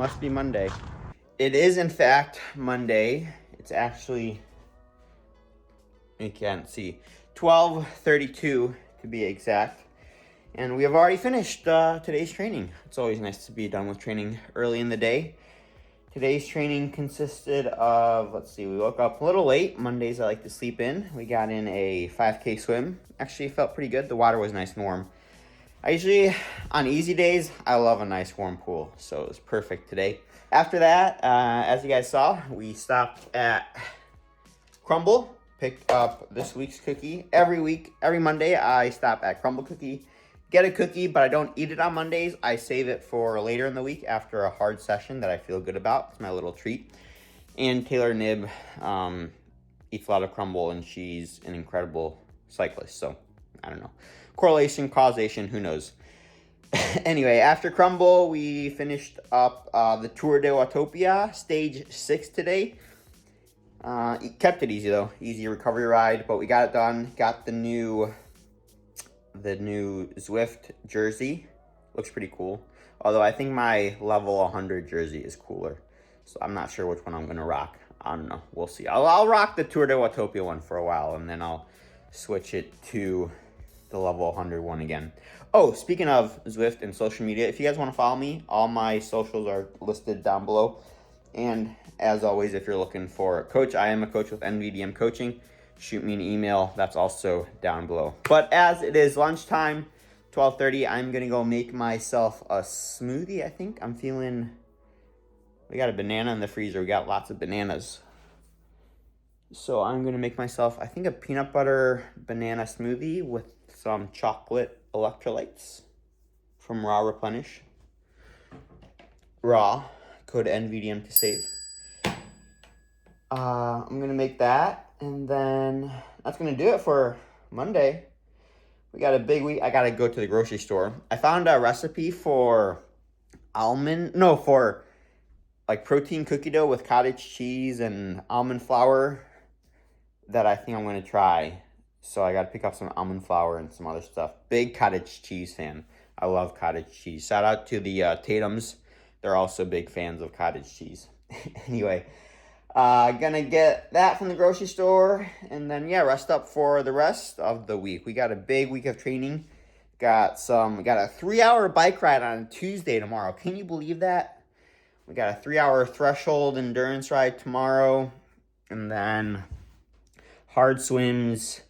Must be Monday. It is, in fact, Monday. It's actually, you can't see, 12:32 to be exact. And we have already finished today's training. It's always nice to be done with training early in the day. Today's training consisted of, let's see, we woke up a little late. Mondays I like to sleep in. We got in a 5K swim. Actually felt pretty good. The water was nice and warm. I usually, on easy days, I love a nice warm pool. So it was perfect today. After that, as you guys saw, we stopped at Crumble. Picked up this week's cookie. Every week, every Monday, I stop at Crumble Cookie. Get a cookie, but I don't eat it on Mondays. I save it for later in the week after a hard session that I feel good about. It's my little treat. And Taylor Nib eats a lot of Crumble, and she's an incredible cyclist. So, I don't know. Correlation, causation, who knows? Anyway, after Crumble, we finished up the Tour de Watopia, stage 6 today. Kept it easy, though. Easy recovery ride, but we got it done. Got the new Zwift jersey. Looks pretty cool. Although I think my level 100 jersey is cooler. So I'm not sure which one I'm going to rock. I don't know. We'll see. I'll rock the Tour de Watopia one for a while, and then I'll switch it to the level 100 one again. Oh, speaking of Zwift and social media, if you guys want to follow me, all my socials are listed down below. And as always, if you're looking for a coach, I am a coach with nvdmcoaching. Shoot me an email. That's also down below. But as it is lunchtime, 12:30, I'm going to go make myself a smoothie, I think. I'm feeling... We got a banana in the freezer. We got lots of bananas. So I'm going to make myself, I think, a peanut butter banana smoothie with some chocolate electrolytes from Raw Replenish. Raw. Code NVDM to save. I'm going to make that. And then that's going to do it for Monday. We got a big week. I got to go to the grocery store. I found a recipe for protein cookie dough with cottage cheese and almond flour that I think I'm going to try. So I got to pick up some almond flour and some other stuff. Big cottage cheese fan. I love cottage cheese. Shout out to the Tatums. They're also big fans of cottage cheese. Anyway. Gonna get that from the grocery store, and then rest up for the rest of the week. We got a big week of training. We got a 3-hour bike ride on Tuesday tomorrow. Can you believe that? We got a 3-hour threshold endurance ride tomorrow, and then hard swims,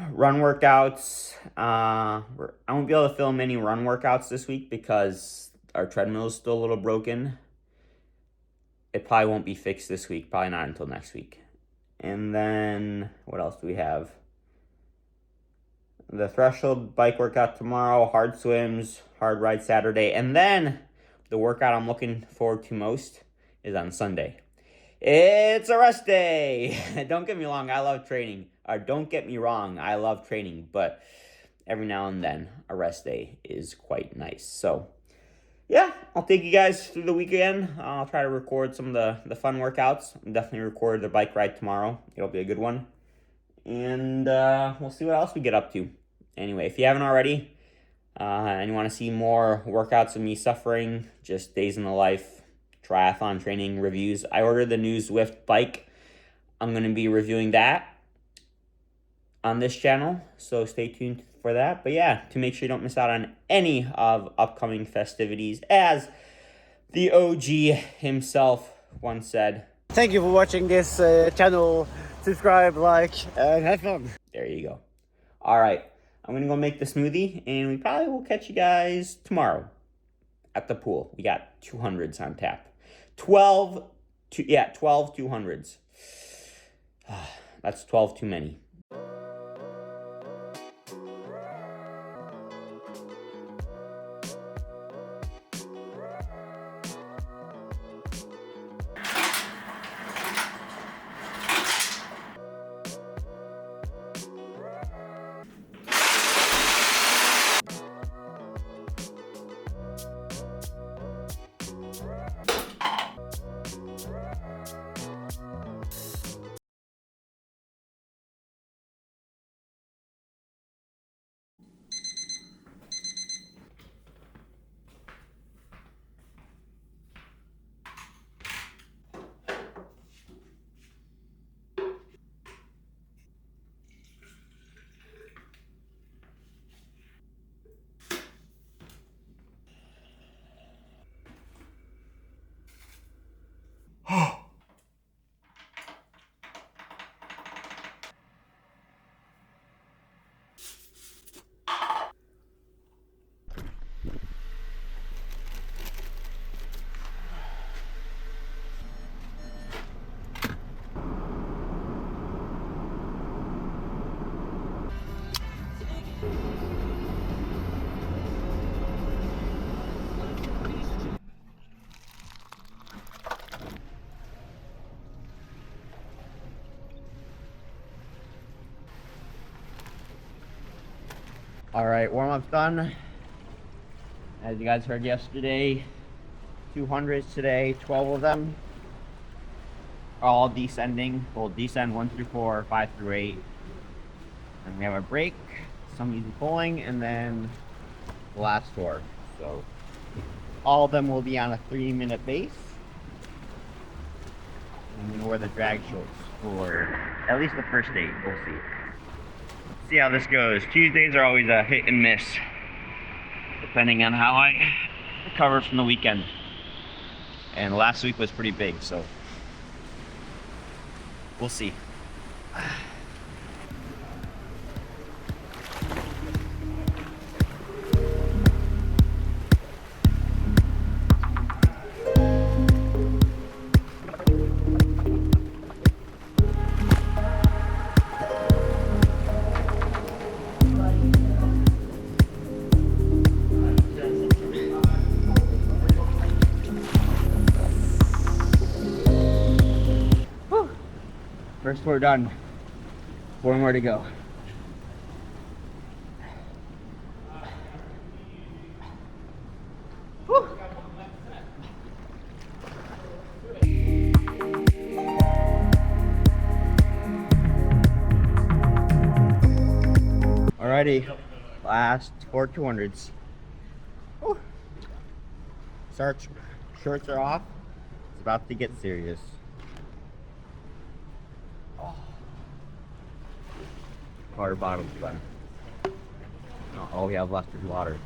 run workouts. I won't be able to film any run workouts this week because our treadmill is still a little broken. It probably won't be fixed this week. Probably not until next week. And then, what else do we have? The threshold bike workout tomorrow. Hard swims. Hard ride Saturday. And then, the workout I'm looking forward to most is on Sunday. It's a rest day. Don't get me wrong. I love training. Or don't get me wrong. I love training. But every now and then, a rest day is quite nice. So, yeah, I'll take you guys through the weekend. I'll try to record some of the fun workouts. I'll definitely record the bike ride tomorrow. It'll be a good one. And we'll see what else we get up to. Anyway, if you haven't already, and you want to see more workouts of me suffering, just days in the life, triathlon training reviews, I ordered the new Zwift Bike. I'm going to be reviewing that on this channel, so stay tuned for that. But yeah, to make sure you don't miss out on any of upcoming festivities, as the OG himself once said. Thank you for watching this channel. Subscribe, like, and have fun. There you go. All right, I'm gonna go make the smoothie, and we probably will catch you guys tomorrow at the pool. We got 200s on tap. 12 200s. That's 12 too many. All right, warm-up's done. As you guys heard yesterday, 200s today, 12 of them. All descending. We'll descend 1 through 4, 5 through 8. And we have a break, some easy pulling, and then the last 4. So all of them will be on a 3-minute base. I'm gonna wear the drag shorts for at least the first 8. We'll see. See how this goes. Tuesdays are always a hit and miss, depending on how I recover from the weekend. And last week was pretty big, so we'll see. First 4 done. 4 more to go. Whew. Alrighty, last 4 200s. Whew. Shorts are off. It's about to get serious. Water bottles done. All we have left is water.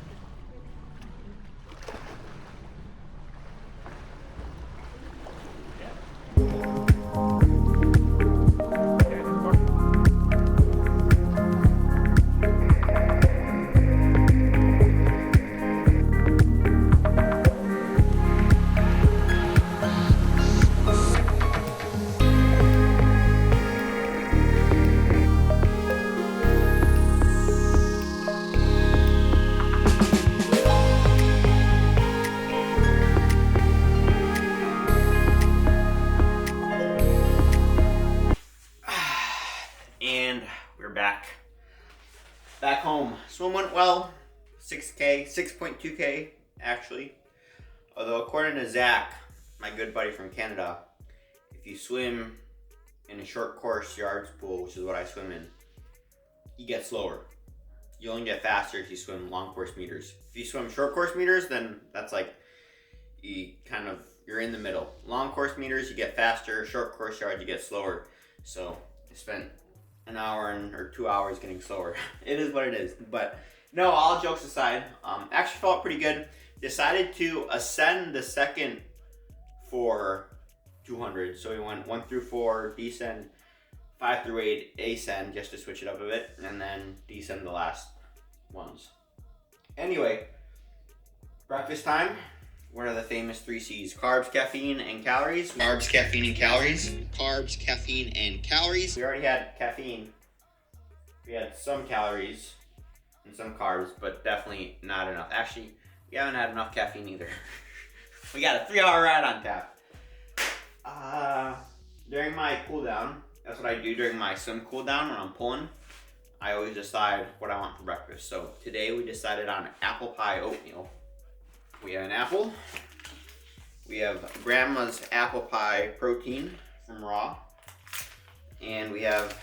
And we're back home. Swim went well. 6K, 6.2K actually. Although according to Zach, my good buddy from Canada, if you swim in a short course yards pool, which is what I swim in, you get slower. You only get faster if you swim long course meters. If you swim short course meters, then that's like you're in the middle. Long course meters, you get faster. Short course yards, you get slower. So I spent an hour or 2 hours getting slower. It is what it is. But no, all jokes aside, actually felt pretty good. Decided to ascend the second for 200. So we went 1 through 4, descend 5 through 8, ascend just to switch it up a bit, and then descend the last ones. Anyway, breakfast time. What are the famous 3 C's? Carbs, caffeine, and calories. Carbs, caffeine, and calories. Carbs, caffeine, and calories. We already had caffeine. We had some calories and some carbs, but definitely not enough. Actually, we haven't had enough caffeine either. We got a 3-hour ride on tap. During my cool down, that's what I do during my swim cool down when I'm pulling. I always decide what I want for breakfast. So today we decided on apple pie oatmeal. We have an apple. We have grandma's apple pie protein from Raw. And we have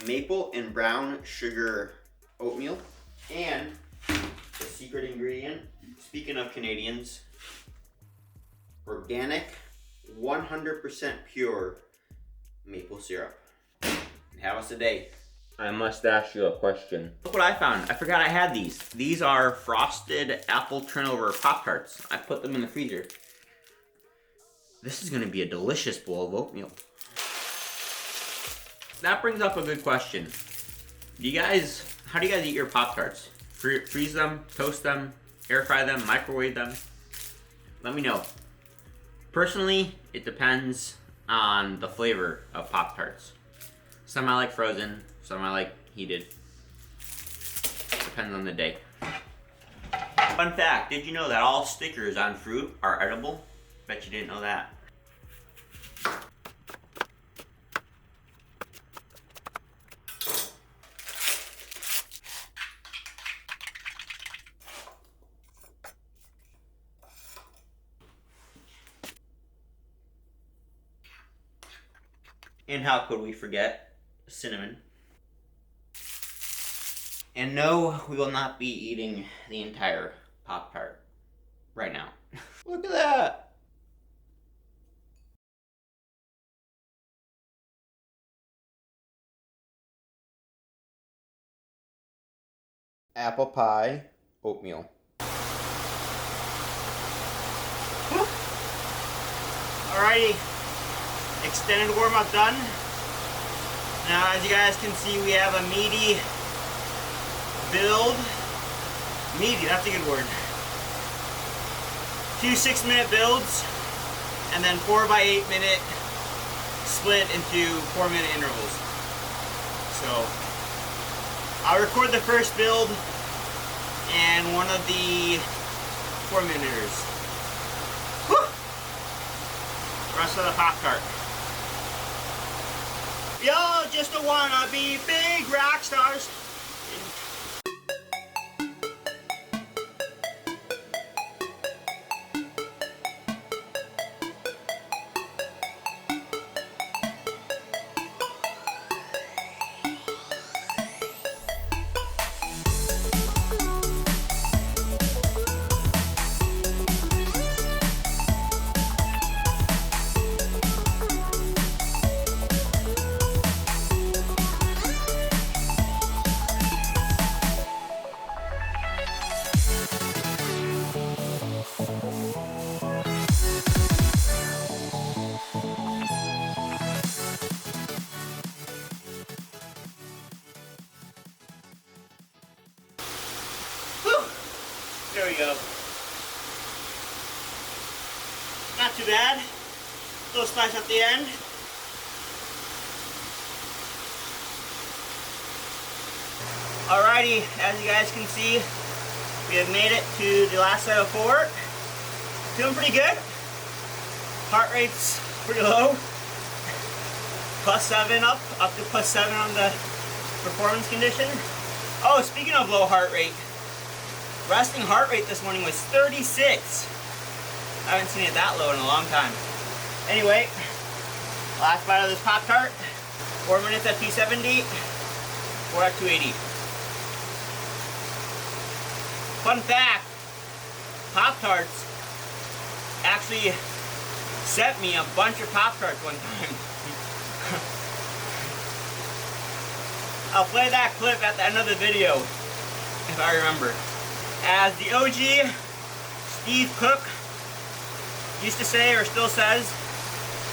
maple and brown sugar oatmeal. And the secret ingredient, speaking of Canadians, organic, 100% pure maple syrup. Have us a day. I must ask you a question. Look what I found. I forgot I had these. These are frosted apple turnover Pop-Tarts. I put them in the freezer. This is gonna be a delicious bowl of oatmeal. That brings up a good question. How do you guys eat your Pop-Tarts? Freeze them, toast them, air fry them, microwave them? Let me know. Personally, it depends on the flavor of Pop-Tarts. Some I like frozen, some I like heated. Depends on the day. Fun fact, did you know that all stickers on fruit are edible? Bet you didn't know that. And how could we forget cinnamon? And no, we will not be eating the entire Pop-Tart right now. Look at that! Apple pie, oatmeal. Alrighty, extended warm-up done. Now as you guys can see, we have a meaty build. Meaty, that's a good word. 2 6-minute builds, and then 4 by 8 minute split into 4-minute intervals. So I'll record the first build and one of the 4-minuters. Rest of the Pop-Tart. Y'all just wanna be big rock stars. There we go. Not too bad. Little splash at the end. Alrighty, as you guys can see, we have made it to the last set of 4. Feeling pretty good. Heart rate's pretty low. +7 up to +7 on the performance condition. Oh, speaking of low heart rate, resting heart rate this morning was 36. I haven't seen it that low in a long time. Anyway, last bite of this Pop-Tart. 4 minutes at 270, 4 at 280. Fun fact, Pop-Tarts actually sent me a bunch of Pop-Tarts one time. I'll play that clip at the end of the video, if I remember. As the OG, Steve Cook, used to say, or still says,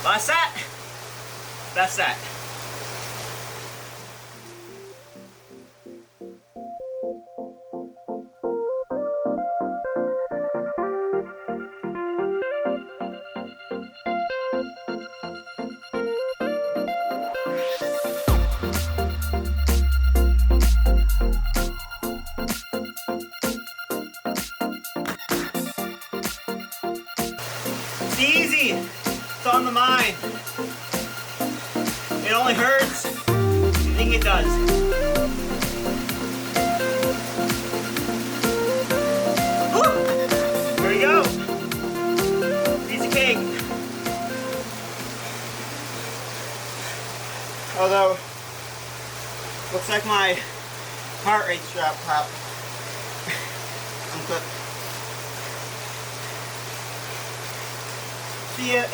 last set, best set. It's easy. It's on the mind. It only hurts if you think it does. Woo! Here we go. Piece of cake. Although, looks like my heart rate's dropped. Unclipped. See it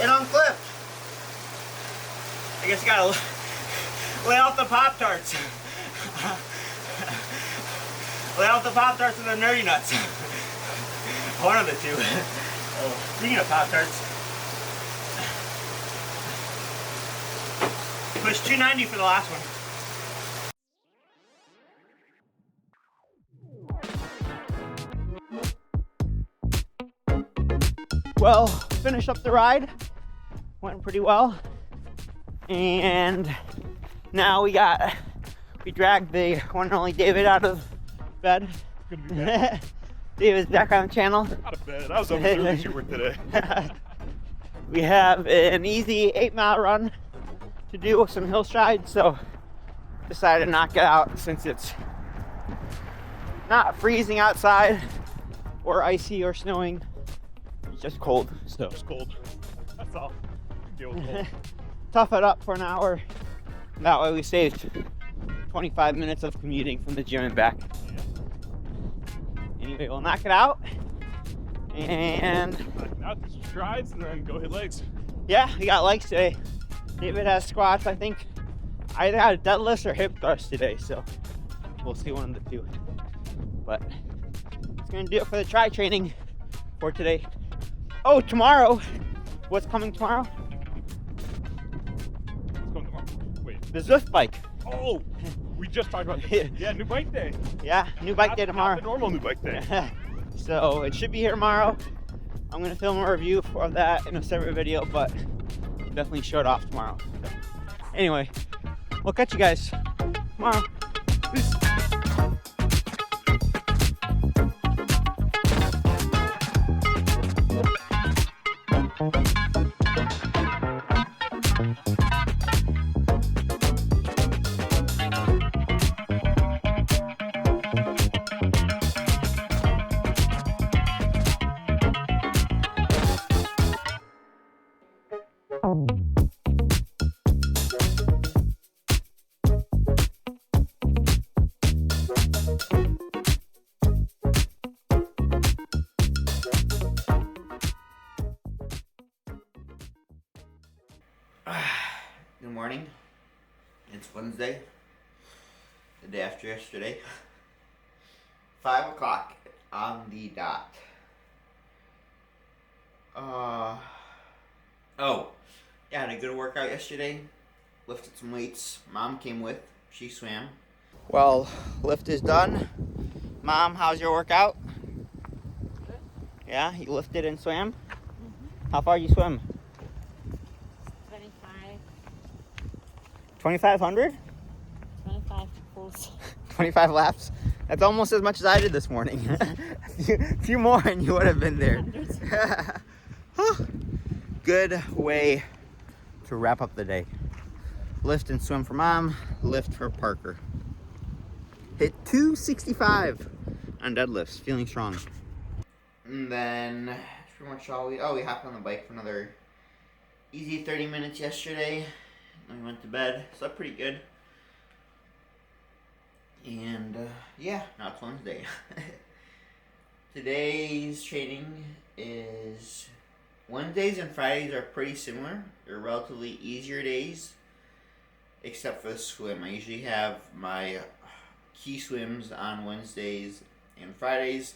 unclipped. I guess you gotta lay off the Pop-Tarts. Lay off the Pop-Tarts and the Nerdy Nuts. One of the two. Oh, speaking of Pop-Tarts, push 290 for the last one. Well, finished up the ride. Went pretty well. And now we dragged the one and only David out of bed. Good to be back. David's back on the channel. Out of bed. I was up early as you were today. We have an easy 8-mile run to do with some hill strides, so decided to knock it out since it's not freezing outside or icy or snowing. It's just cold. So It's cold. That's all. Deal with cold. tough it up for an hour. That way we saved 25 minutes of commuting from the gym and back. Anyway, we'll knock it out. And Out to strides and then go hit legs. yeah, we got legs today. David has squats, I think. I either had a deadlift or hip thrust today, so we'll see one of the two. But it's gonna do it for the tri training for today. Oh, tomorrow. What's coming tomorrow? What's going on? Wait. The Zwift Bike. Oh, we just talked about this. Yeah, new bike day. Yeah, new bike day Not tomorrow. the normal new bike day. So it should be here tomorrow. I'm gonna film a review of that in a separate video, but definitely show it off tomorrow. So, anyway, we'll catch you guys tomorrow. Peace. Good morning. It's Wednesday, the day after yesterday. 5 o'clock on the dot. Yeah, I had a good workout yesterday. Lifted some weights. Mom came with. She swam. Well, lift is done. Mom, how's your workout? Good. Yeah, you lifted and swam? How far you swim? 25. 2,500? 25 pulls. 25 laps? That's almost as much as I did this morning. a few more and you would have been there. Good way to wrap up the day. Lift and swim for Mom, lift for Parker. Hit 265 on deadlifts, feeling strong. And then that's pretty much all we hopped on the bike for another easy 30 minutes yesterday. Then we went to bed, slept pretty good. And yeah, now it's Wednesday. Today's training is Wednesdays and Fridays are pretty similar. They're relatively easier days, except for the swim. I usually have my key swims on Wednesdays and Fridays,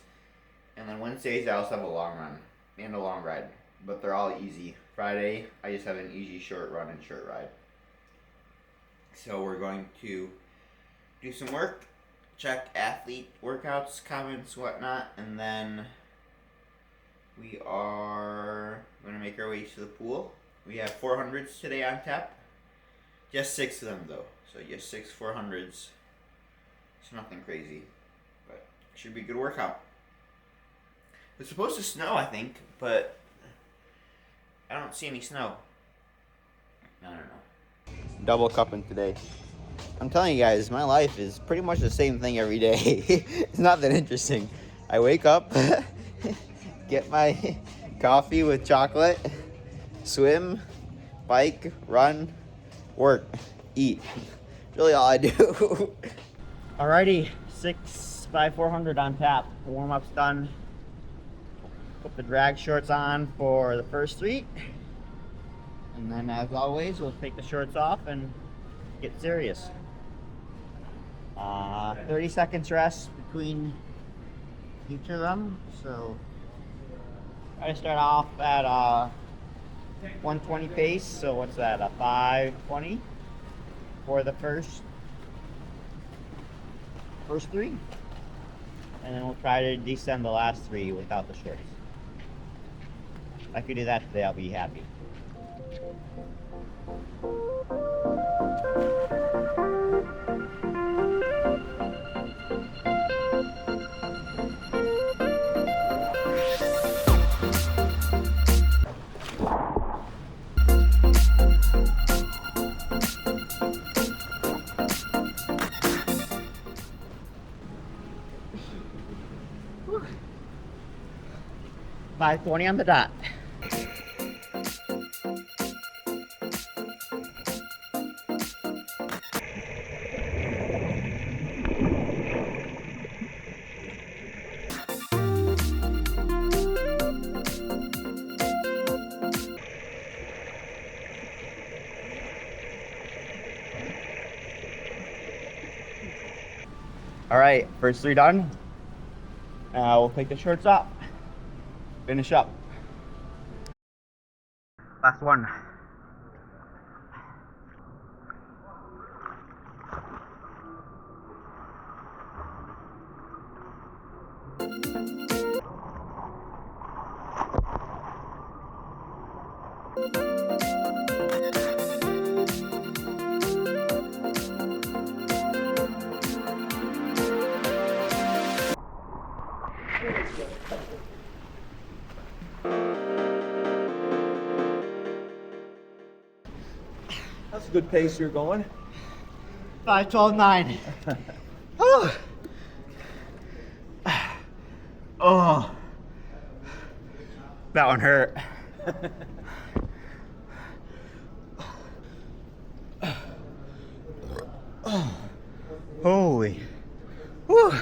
and then Wednesdays I also have a long run and a long ride, but they're all easy. Friday I just have an easy short run and short ride. So we're going to do some work, check athlete workouts, comments, whatnot, and then we are going to make our way to the pool. We have 400s today on tap. Just 6 of them though, so just 6 400s. It's nothing crazy, but it should be a good workout. It's supposed to snow, I think, but I don't see any snow. I don't know. Double cupping today. I'm telling you guys, my life is pretty much the same thing every day. It's not that interesting. I wake up, get my coffee with chocolate, swim, bike, run, work, eat. Really all I do. Alrighty, 6 by 400 on tap. The warm-up's done. Put the drag shorts on for the first 3. And then as always, we'll take the shorts off and get serious. 30 seconds rest between each of them. So I start off at 120 pace. So what's that? A 520 for the first 3, and then we'll try to descend the last 3 without the shorts. If I could do that today, I'll be happy. Whew. 5:20 on the dot. All right, first 3 done. We'll take the shorts off. Finish up. Last one. That's a good pace you're going. 5:12:9. Oh. Oh, that one hurt. Holy. Whew.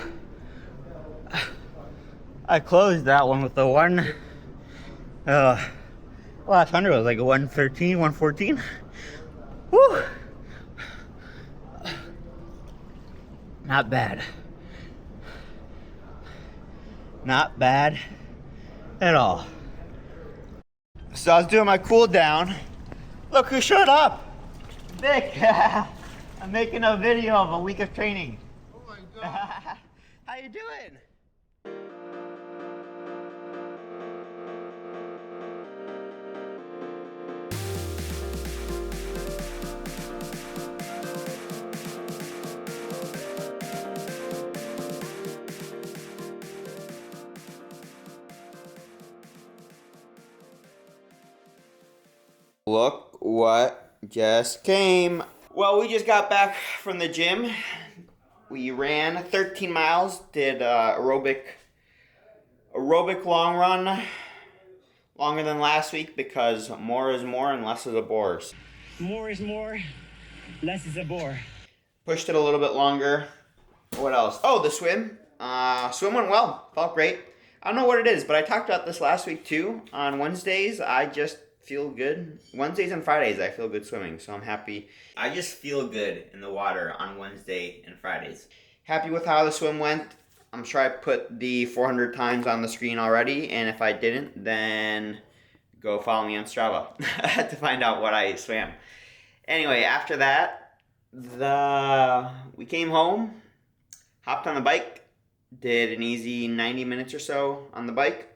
I closed that one with the one. Last 100 was like a 113, 114. Whew. Not bad. Not bad at all. So I was doing my cool down. Look who showed up. Vic. I'm making a video of a week of training. Oh my God. How you doing? Look what just came. Well, we just got back from the gym. We ran 13 miles, did aerobic long run, longer than last week because more is more and less is a bore. More is more, less is a bore. Pushed it a little bit longer. What else? Oh, the swim. Swim went well. Felt great. I don't know what it is, but I talked about this last week too. On Wednesdays, I just feel good. Wednesdays and Fridays, I feel good swimming, so I'm happy. I just feel good in the water on Wednesday and Fridays. Happy with how the swim went. I'm sure I put the 400 times on the screen already, and if I didn't, then go follow me on Strava to find out what I swam. Anyway, after that, we came home, hopped on the bike, did an easy 90 minutes or so on the bike.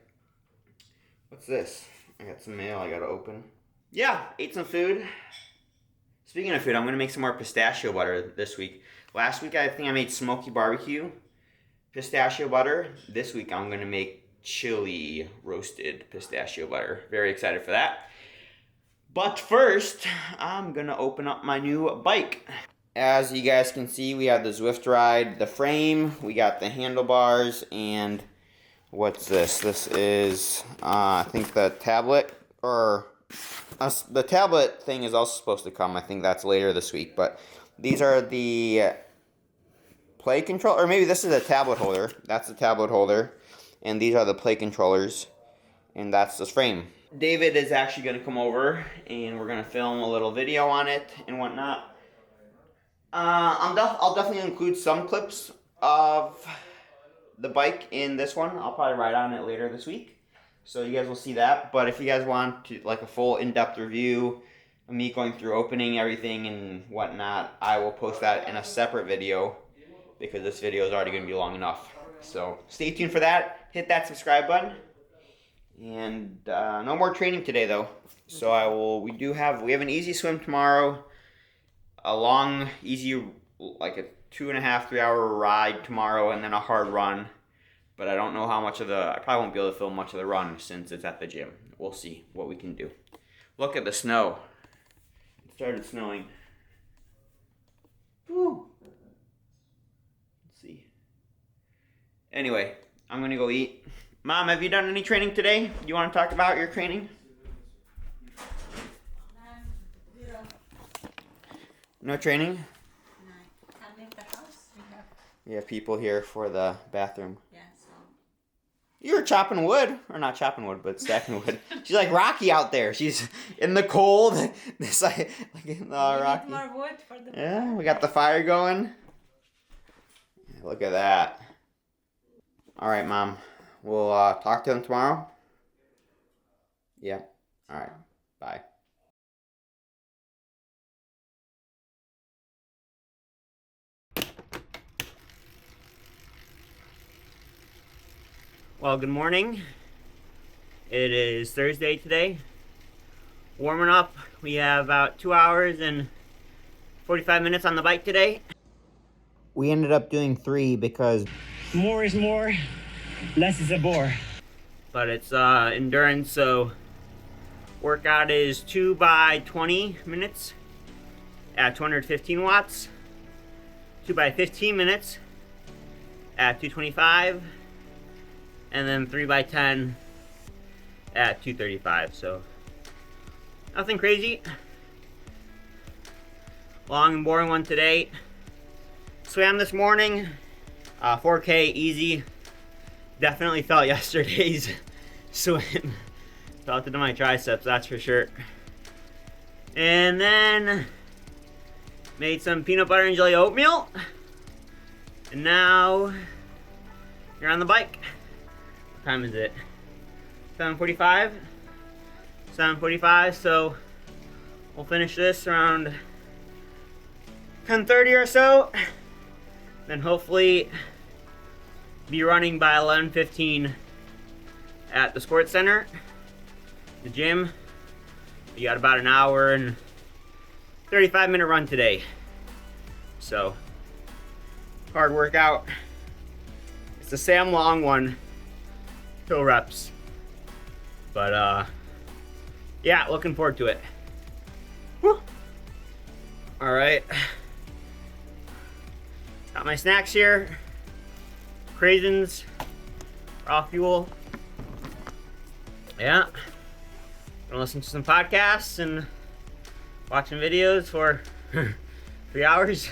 What's this? I got some mail I gotta open. Yeah, ate some food. Speaking of food, I'm gonna make some more pistachio butter this week. Last week I think I made smoky barbecue pistachio butter. This week I'm gonna make chili roasted pistachio butter. Very excited for that. But first, I'm gonna open up my new bike. As you guys can see, we have the Zwift Ride, the frame, we got the handlebars, and what's this? This is, I think the tablet, or the tablet thing is also supposed to come. I think that's later this week, but these are the play control, or maybe this is a tablet holder. That's the tablet holder, and these are the play controllers, and that's the frame. David is actually going to come over, and we're going to film a little video on it and whatnot. I'll definitely include some clips of the bike in this one. I'll probably ride on it later this week, so you guys will see that. But if you guys want to like a full in-depth review of me going through opening everything and whatnot, I will post that in a separate video because this video is already going to be long enough. So stay tuned for that. Hit that subscribe button. And no more training today though. So we have an easy swim tomorrow, a long, easy, like a 2.5, 3 hour ride tomorrow, and then a hard run. But I don't know how much of I probably won't be able to film much of the run since it's at the gym. We'll see what we can do. Look at the snow. It started snowing. Woo. Let's see. Anyway, I'm gonna go eat. Mom, have you done any training today? Do you want to talk about your training? No training? No. I left the house. We have people here for the bathroom. Yeah, so. You're chopping wood. Or not chopping wood, but stacking wood. She's like Rocky out there. She's in the cold. It's like in the Rocky. Need more wood for the Yeah, we got the fire going. Look at that. All right, Mom. We'll talk to them tomorrow. Yeah. All right. Bye. Well, good morning. It is Thursday today. Warming up. We have about 2 hours and 45 minutes on the bike today. We ended up doing 3 because More is more, less is a bore. but it's endurance, so workout is 2 by 20 minutes at 215 watts, 2 by 15 minutes at 225, and then 3 by 10 at 235. So nothing crazy. Long and boring one today. Swam this morning, 4K easy. Definitely felt yesterday's swim. Felt it in my triceps, that's for sure. And then made some peanut butter and jelly oatmeal. And now you're on the bike. What time is it? 7:45? 7:45, so we'll finish this around 10:30 or so. Then hopefully be running by 11:15 at the sports center, the gym. We got about an hour and 35-minute run today. So, hard workout. It's the Sam Long one, hill reps. But yeah, looking forward to it. Whew. All right. Got my snacks here. Craisins, raw fuel. Yeah. Gonna listen to some podcasts and watching videos for 3 hours.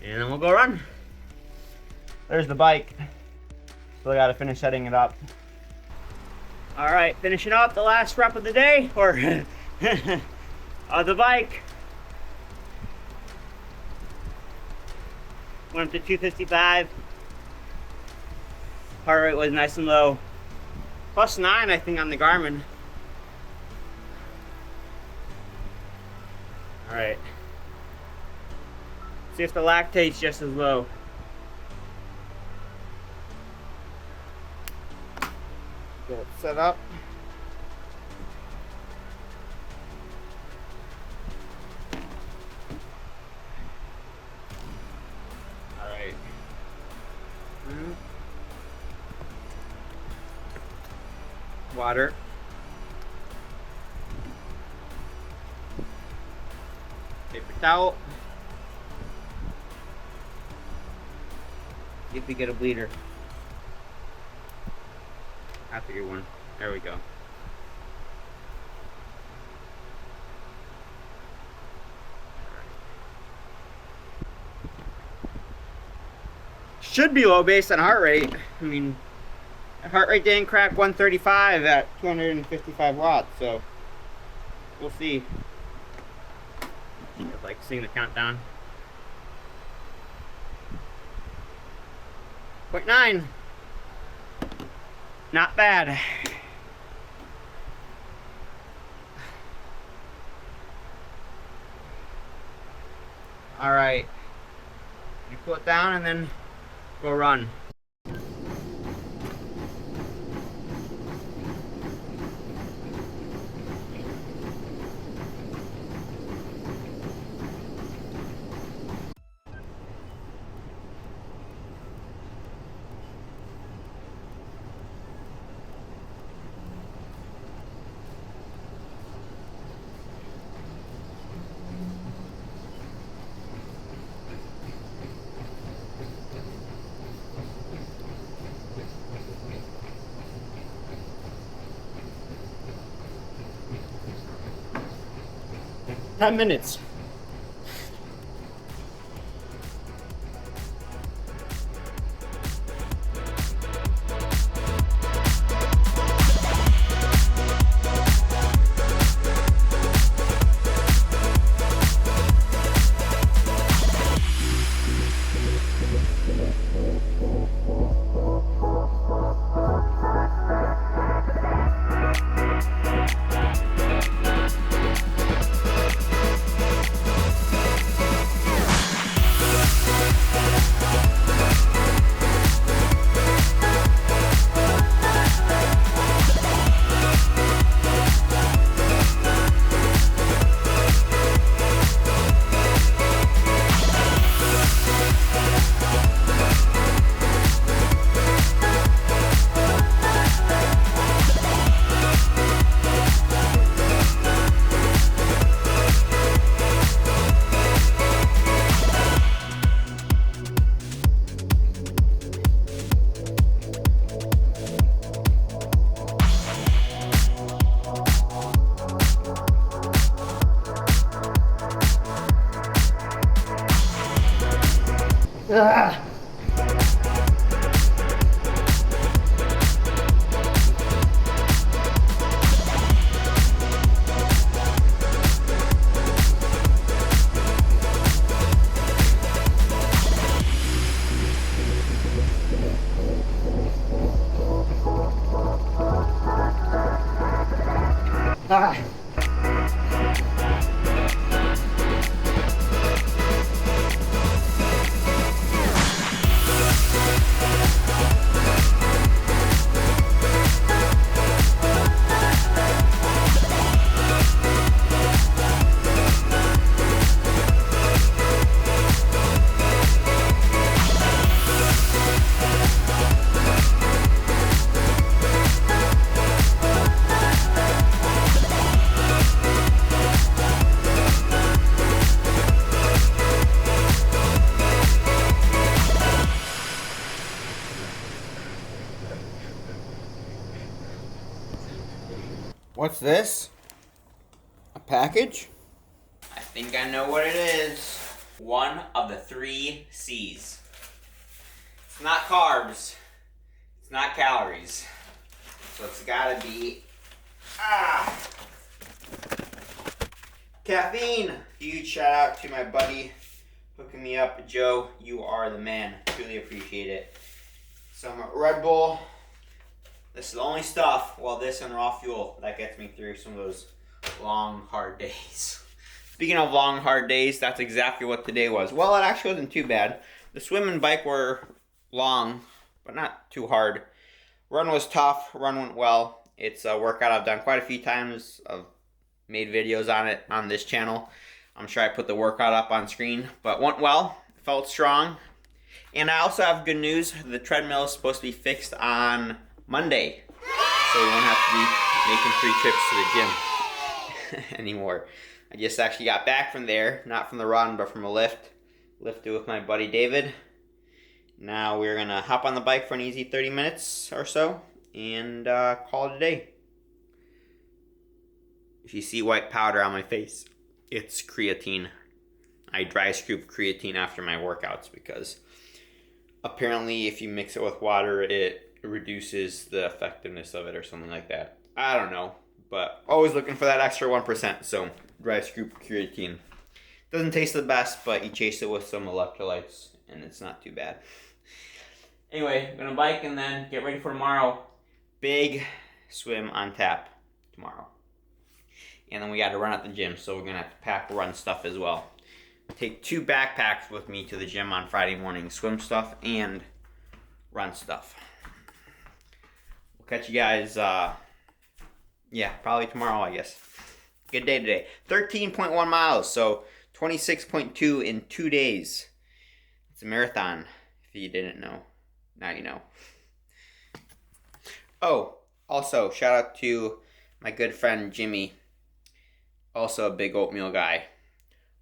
And then we'll go run. There's the bike. Still gotta finish setting it up. All right, finishing up the last rep of the day, or of the bike. Went up to 255. Heart rate was nice and low. +9, I think, on the Garmin. All right. See if the lactate's just as low. Get it set up. All right. Water. Paper towel. See if we get a bleeder. After your one. There we go. Should be low based on heart rate. I mean, heart rate didn't crack 135 at 255 watts, so we'll see. I'd like seeing the countdown. 0.9. Not bad. All right. You pull it down and then go run. Ten minutes. Ah. Ah. What's this? A package? I think I know what it is. One of the 3 C's. It's not carbs. It's not calories. So it's gotta be caffeine. Huge shout out to my buddy hooking me up. Joe, you are the man. Truly appreciate it. Some Red Bull. This is the only stuff, well, this and raw fuel, that gets me through some of those long, hard days. Speaking of long, hard days, that's exactly what today was. Well, it actually wasn't too bad. The swim and bike were long, but not too hard. Run was tough. Run went well. It's a workout I've done quite a few times. I've made videos on it on this channel. I'm sure I put the workout up on screen, but went well. Felt strong. And I also have good news. The treadmill is supposed to be fixed on Monday, so we won't have to be making 3 trips to the gym anymore. I just actually got back from there, not from the run, but from a lift. Lifted with my buddy David. Now we're gonna hop on the bike for an easy 30 minutes or so and call it a day. If you see white powder on my face, it's creatine. I dry scoop creatine after my workouts because apparently if you mix it with water, it reduces the effectiveness of it or something like that. I don't know, but always looking for that extra 1%, so dry scoop creatine. Doesn't taste the best, but you chase it with some electrolytes and it's not too bad. Anyway, I'm gonna bike and then get ready for tomorrow. Big swim on tap tomorrow. And then we gotta run at the gym, so we're gonna have to pack run stuff as well. Take 2 backpacks with me to the gym on Friday morning, swim stuff and run stuff. Catch you guys, probably tomorrow, I guess. Good day today. 13.1 miles, so 26.2 in 2 days. It's a marathon, if you didn't know. Now you know. Oh, also, shout out to my good friend Jimmy. Also a big oatmeal guy.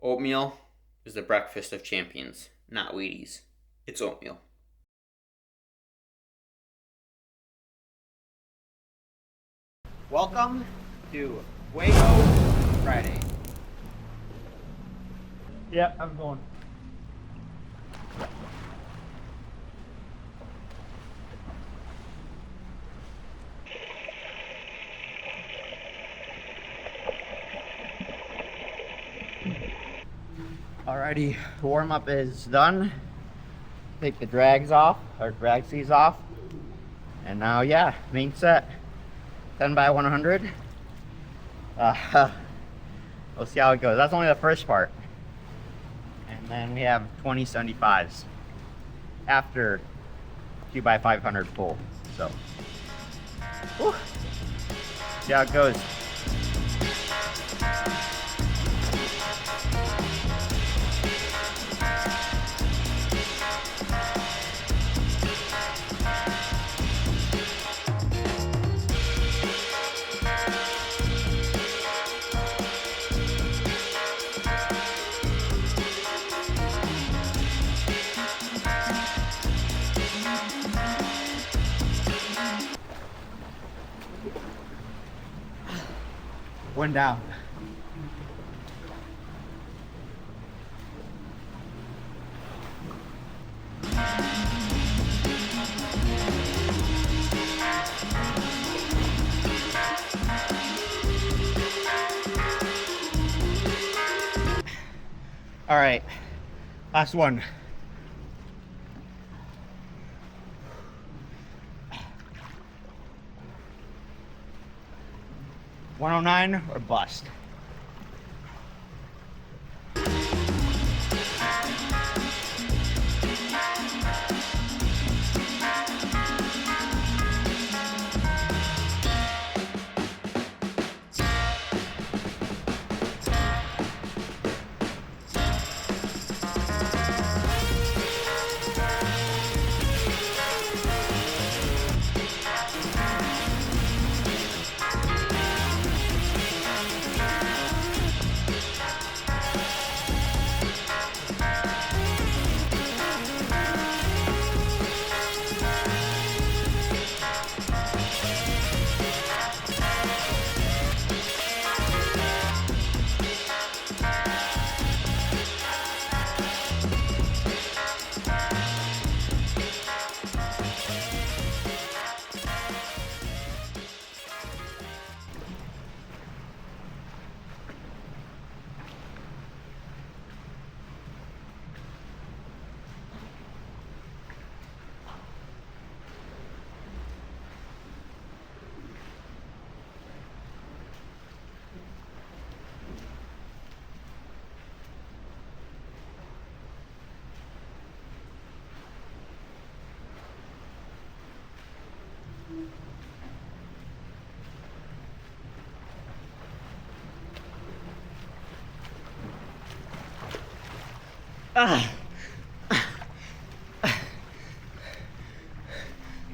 Oatmeal is the breakfast of champions, not Wheaties. It's oatmeal. Welcome to Fuego Friday. Yeah, I'm going. Alrighty, warm up is done. Take the drags off, or drag sleeves off. And now, yeah, main set. 10 by 100. We'll see how it goes. That's only the first part. And then we have 20 75s after 2 by 500 pull. So, whew. See how it goes. One down. right, last one. $109 or bust.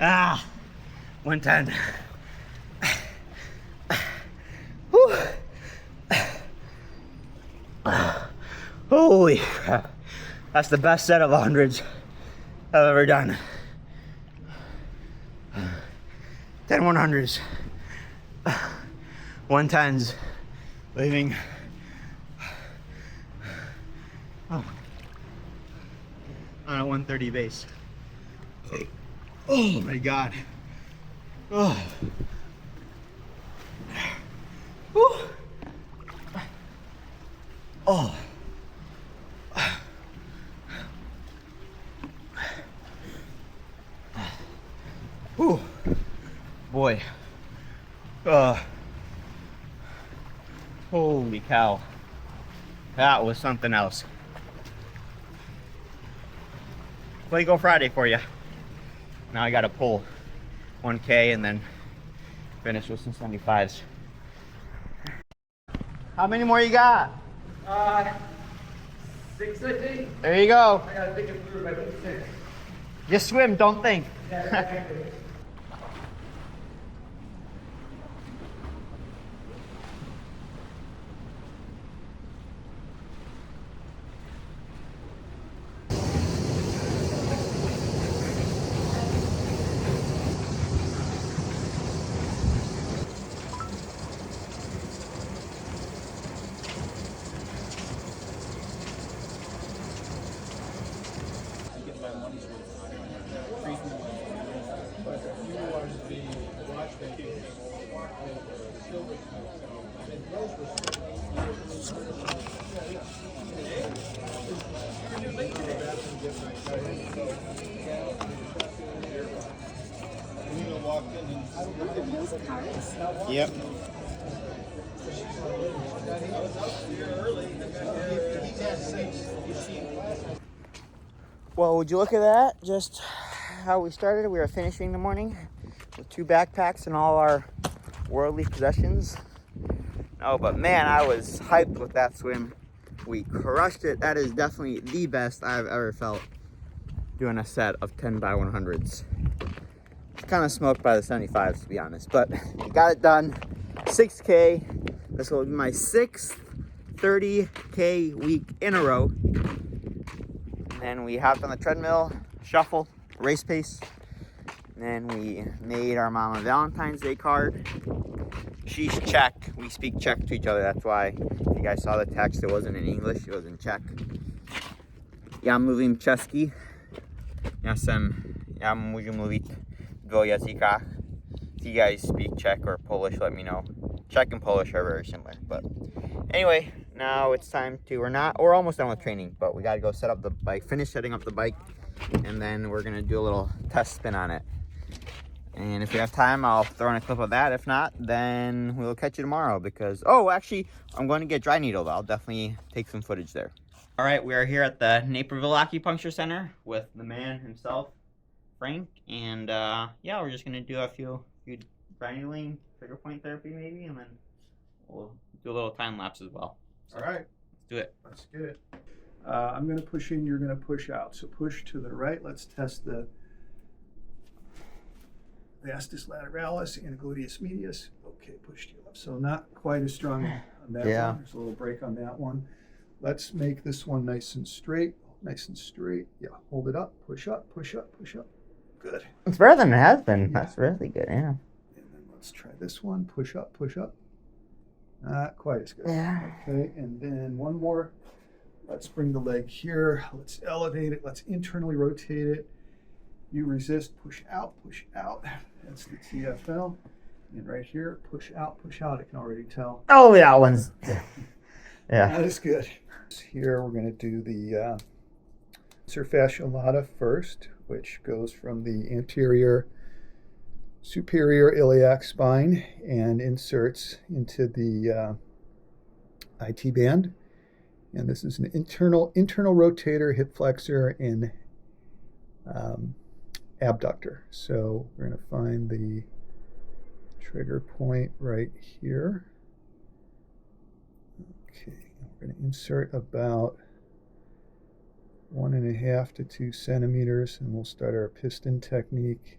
Ah. 110. Whew. Holy crap. That's the best set of 100s I've ever done. 10 100s. 110s. Leaving. Oh. On a 130 base. Oh my god. Oh. Whew. Oh. Whew. Boy. Holy cow. That was something else. Play Go Friday for you. Now I gotta pull 1K and then finish with some 75s. How many more you got? 6, I think. There you go. I gotta think it through, but I think 6. Just swim, don't think. Yep. Well, would you look at that? Just how we started. We were finishing the morning with 2 backpacks and all our worldly possessions. Oh, but man, I was hyped with that swim. We crushed it. That is definitely the best I've ever felt doing a set of 10 by 100s. Kind of smoked by the 75s, to be honest, but we got it done. 6K. This will be my 6th 30K week in a row. And then we hopped on the treadmill, shuffle, race pace. And then we made our mom a Valentine's Day card. She's Czech. We speak Czech to each other. That's why, if you guys saw the text, it wasn't in English, it was in Czech. Ja mluvím česky. Já můžu mluvit v dvou jazykách. If you guys speak Czech or Polish, let me know. Czech and Polish are very similar. But anyway, now it's time to, we're almost done with training, but we got to go set up the bike, finish setting up the bike, and then we're going to do a little test spin on it. And if we have time, I'll throw in a clip of that. If not, then we'll catch you tomorrow because, oh, actually, I'm going to get dry needled. I'll definitely take some footage there. All right, we are here at the Naperville Acupuncture Center with the man himself, Frank. And yeah, we're just going to do a few dry needling, trigger point therapy maybe, and then we'll do a little time lapse as well. So, all right. Let's do it. Let's get it. I'm going to push in, you're going to push out. So push to the right. Let's test the vastus lateralis and gluteus medius. Okay, push to your left. So not quite as strong on that one. There's a little break on that one. Let's make this one nice and straight. Nice and straight. Yeah, hold it up. Push up, push up, push up. Good. It's better than it has been. Yeah. That's really good, yeah. And then let's try this one. Push up, push up. Not quite as good. Yeah. Okay, and then one more. Let's bring the leg here. Let's elevate it. Let's internally rotate it. You resist, push out, push out. That's the TFL. And right here, push out, push out. I can already tell. Oh, that one's, yeah. That is good. Here we're going to do the plantar fascia lata first, which goes from the anterior superior iliac spine and inserts into the IT band. And this is an internal rotator, hip flexor, and abductor. So we're going to find the trigger point right here. Okay, we're going to insert about 1.5 to 2 centimeters, and we'll start our piston technique.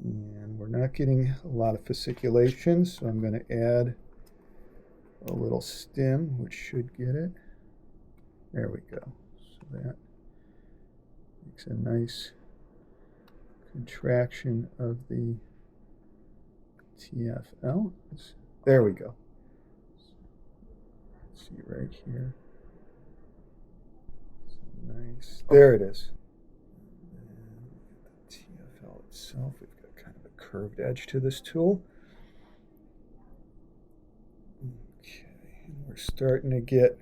And we're not getting a lot of fasciculation, so I'm going to add a little stim, which should get it. There we go. So that makes a nice contraction of the TFL. There we go. Let's see right here. So nice. There it is. And the TFL itself, we've got kind of a curved edge to this tool. Okay, and we're starting to get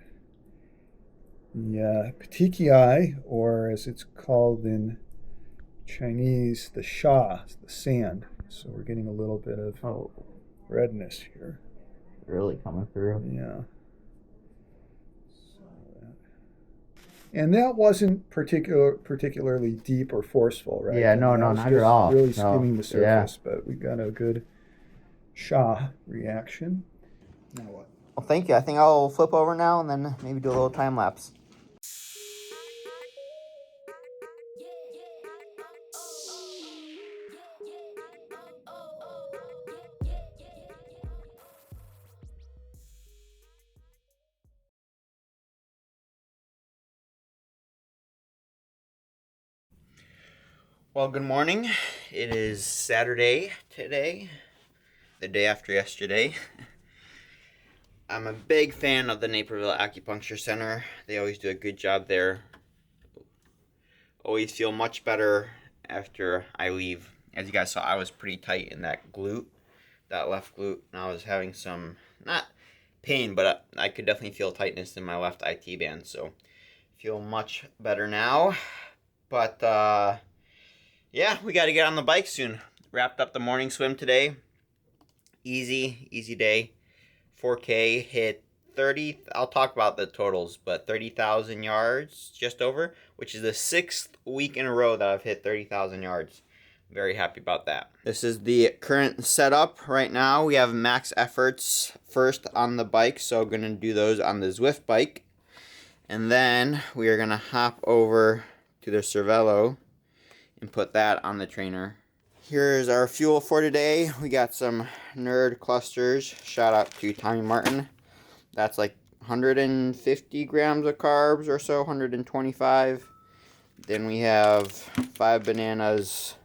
the petechiae, or as it's called in Chinese, the sha, the sand. So we're getting a little bit of redness here. Really coming through. Yeah. And that wasn't particularly deep or forceful, right? Yeah, no, not at all. Really skimming the surface, but we got a good sha reaction. Now what? Well, thank you. I think I'll flip over now and then maybe do a little time lapse. Well, good morning. It is Saturday today, the day after yesterday. I'm a big fan of the Naperville Acupuncture Center. They always do a good job there. Always feel much better after I leave. As you guys saw, I was pretty tight in that glute, that left glute, and I was having some, not pain, but I could definitely feel tightness in my left IT band, so feel much better now. But, yeah, we got to get on the bike soon. Wrapped up the morning swim today. Easy day. 4K, hit 30, I'll talk about the totals, but 30,000 yards, just over, which is the 6th week in a row that I've hit 30,000 yards. Very happy about that. This is the current setup right now. We have max efforts first on the bike, so I'm going to do those on the Zwift Bike. And then we are going to hop over to the Cervelo and put that on the trainer. Here's our fuel for today. We got some Nerd clusters. Shout out to Tommy Martin. That's like 150 grams of carbs or so, 125. Then we have 5 bananas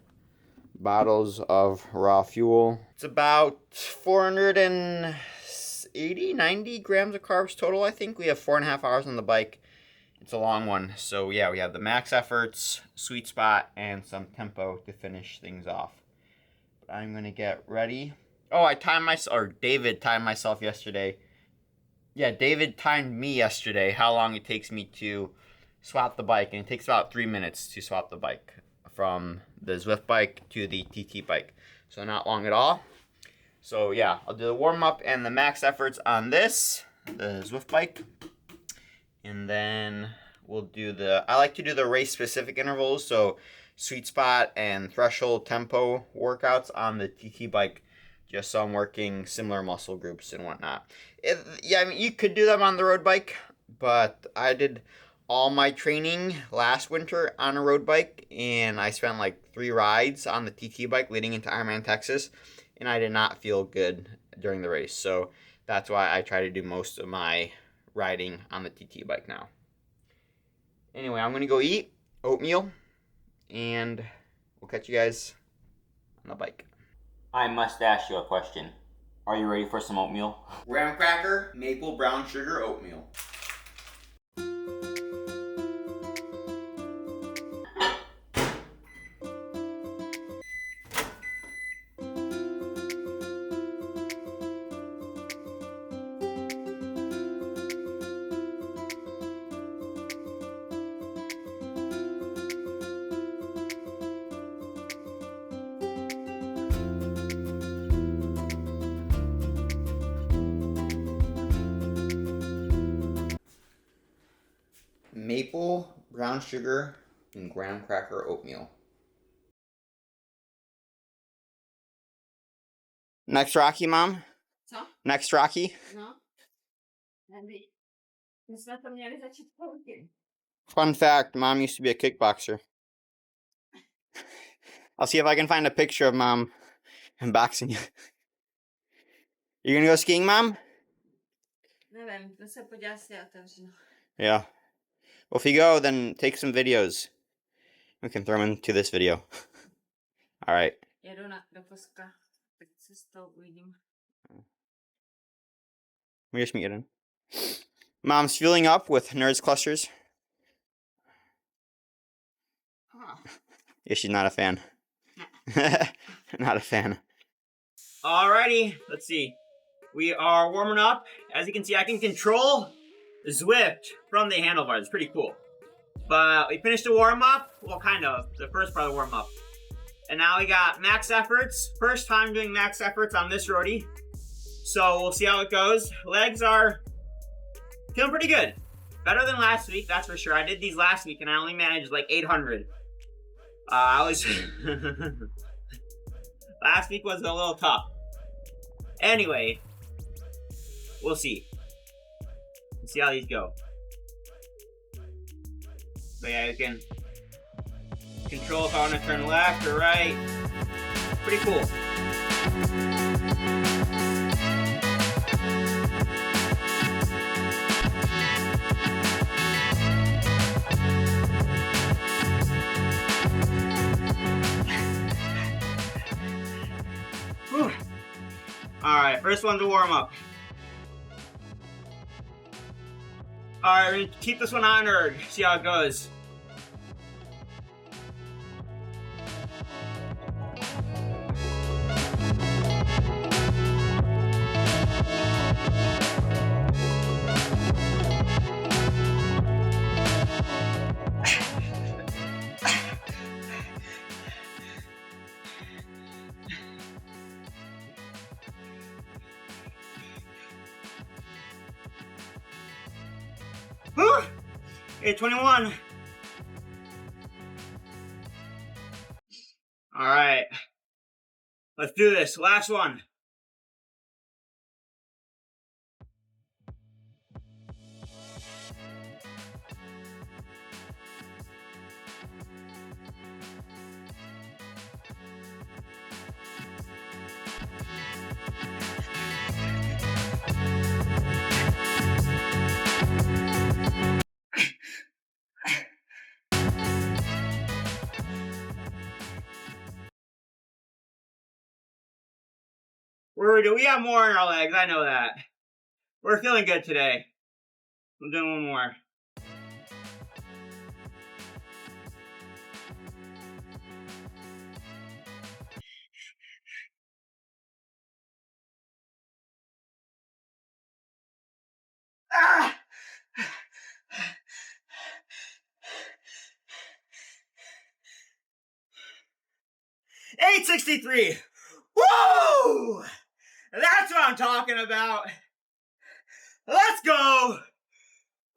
bottles of raw fuel. It's about 480, 90 grams of carbs total, I think. We have 4.5 hours on the bike. It's a long one. So yeah, we have the max efforts, sweet spot, and some tempo to finish things off. But I'm going to get ready. Oh, David timed myself yesterday Yeah, David timed me yesterday how long it takes me to swap the bike, and it takes about 3 minutes to swap the bike from the Zwift bike to the TT bike. So not long at all. So yeah, I'll do the warm-up and the max efforts on this, the Zwift bike. And then we'll do I like to do the race-specific intervals, so sweet spot and threshold tempo workouts on the TT bike, just so I'm working similar muscle groups and whatnot. Yeah, I mean, you could do them on the road bike, but I did all my training last winter on a road bike, and I spent like 3 rides on the TT bike leading into Ironman Texas, and I did not feel good during the race. So that's why I try to do most of my riding on the TT bike now. Anyway, I'm gonna go eat oatmeal, and we'll catch you guys on the bike. I must ask you a question. Are you ready for some oatmeal? Graham cracker, maple brown sugar oatmeal. Maple, brown sugar, and graham cracker oatmeal. Next Rocky, Mom? Co? Next Rocky? No. Myśmy to mieli za ciepłkiem. Fun fact, Mom used to be a kickboxer. I'll see if I can find a picture of Mom boxing you. You gonna go skiing, Mom? Nie wiem, to sobie powiedziała ja też, no. Yeah. Well, if you go, then take some videos. We can throw them into this video. All right. Jedu do Polska, tak cestou uvidím. We just meet in. Mom's fueling up with Nerds Clusters. Huh. Yeah, she's not a fan. Not a fan. Alrighty, let's see. We are warming up. As you can see, I can control the Zwift from the handlebars. It's pretty cool. But we finished the warm-up. Well, kind of. The first part of the warm-up. And now we got max efforts. First time doing max efforts on this roadie. So we'll see how it goes. Legs are feeling pretty good. Better than last week, that's for sure. I did these last week and I only managed like 800. Last week was a little tough. Anyway, we'll see. Let's see how these go. So yeah, you can control if I want to turn left or right. Pretty cool. Alright, first one's a warm-up. Alright, we're gonna keep this one on nerd, see how it goes. Whew! 821. All right. Let's do this. Last one. We have more in our legs, I know that. We're feeling good today. I'm doing one more. 863. Woo! That's what I'm talking about. Let's go.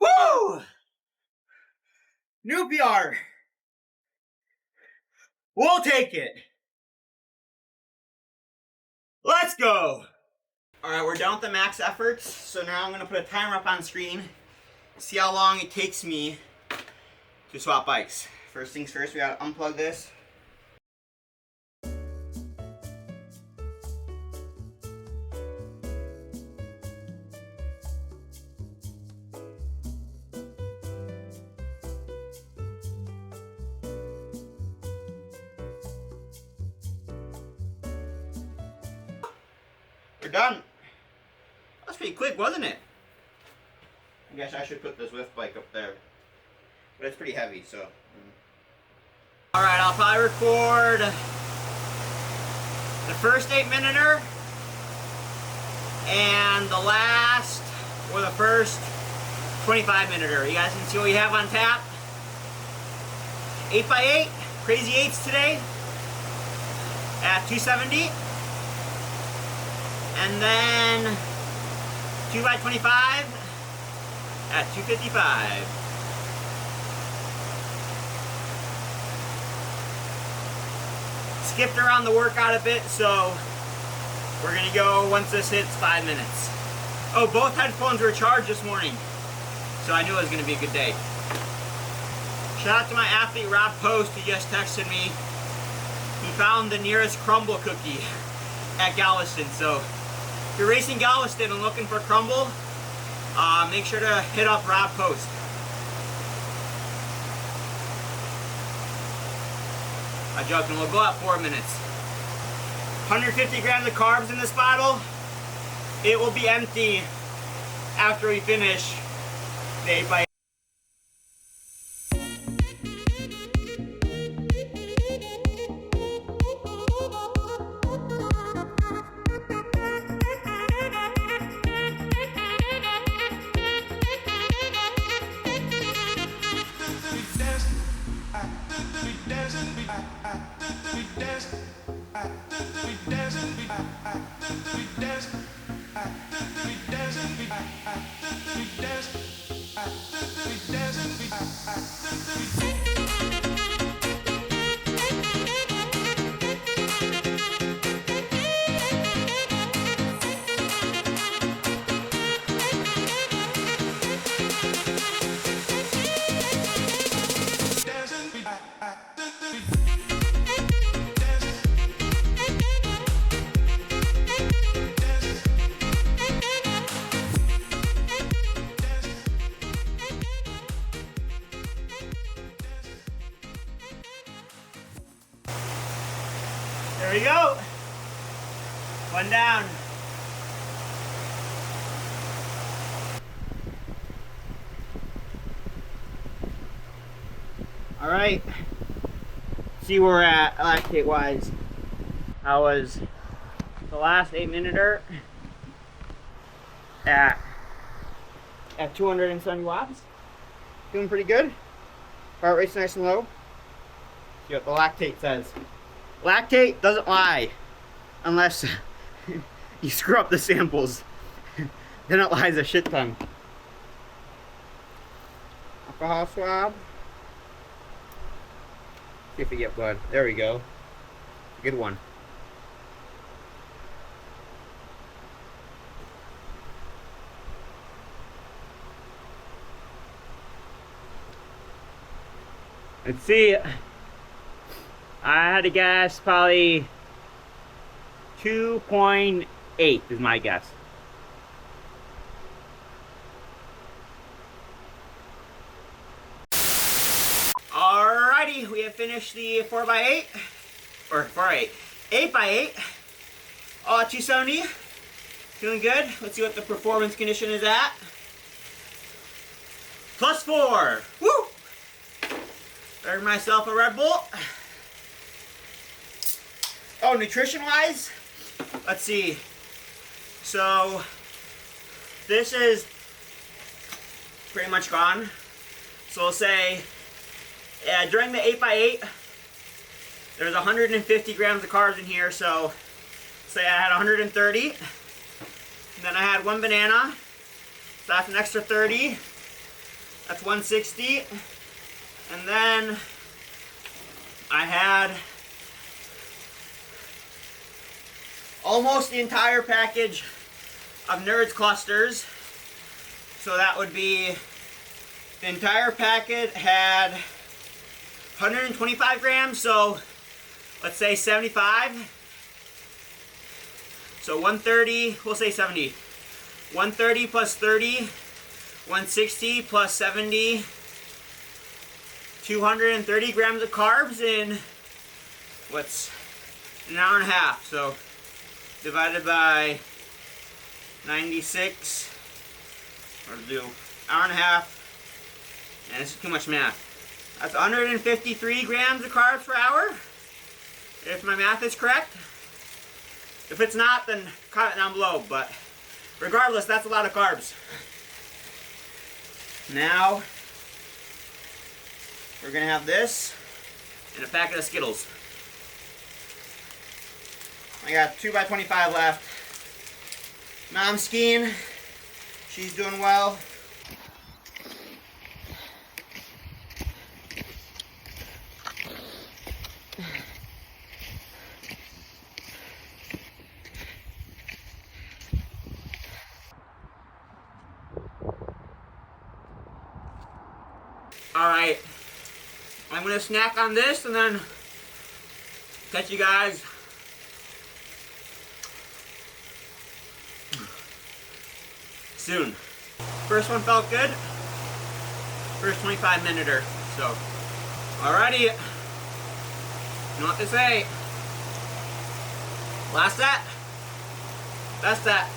Woo! New PR. We'll take it. Let's go. All right, we're done with the max efforts. So now I'm gonna put a timer up on screen. See how long it takes me to swap bikes. First things first, we gotta unplug this. We're done. That's pretty quick, wasn't it? I guess I should put the Zwift bike up there. But it's pretty heavy, so. Alright, I'll probably record the first 8-minuter and the last, or the first 25-minuter. You guys can see what we have on tap. 8x8, crazy 8s today at 270. And then 2x25 at 255. Skipped around the workout a bit, so we're gonna go once this hits 5 minutes. Oh, both headphones were charged this morning, so I knew it was gonna be a good day. Shout out to my athlete Rob Post, who just texted me. He found the nearest crumble cookie at Galveston, so if you're racing Galveston and looking for crumble, make sure to hit up Rob Post. I'm joking, we'll go at 4 minutes. 150 grams of carbs in this bottle. It will be empty after we finish the 8x8. There we go. One down. All right. See where we're at lactate wise. I was the last 8-minuter at 270 watts. Doing pretty good. Heart rate's nice and low. See what the lactate says. Lactate doesn't lie unless you screw up the samples. Then it lies a shit ton. Alcohol swab. See if we get blood. There we go. Good one. Let's see. I had to guess probably 2.8 is my guess. Alrighty, we have finished the 4x8, or 4x8, 8x8, all at 270. Feeling good. Let's see what the performance condition is at. +4. Woo! Earned myself a Red Bull. Oh, nutrition-wise, let's see. So, this is pretty much gone. So we'll say, during the 8x8, There's 150 grams of carbs in here, so say I had 130. And then I had one banana, so that's an extra 30. That's 160. And then I had almost the entire package of Nerds clusters. So that would be, the entire packet had 125 grams, so let's say 75. So 130, we'll say 70. 130 plus 30, 160 plus 70, 230 grams of carbs in, what's, an hour and a half. So divided by 96, or do hour and a half, and this is too much math. That's 153 grams of carbs per hour, if my math is correct. If it's not, then comment down below, but regardless, that's a lot of carbs. Now, we're gonna have this and a packet of Skittles. I got 2 by 25 left. Mom's skiing, she's doing well. Alright, I'm gonna snack on this and then catch you guys soon. First one felt good. First 25-minute. So, alrighty. You know what to say. Last set. Best set.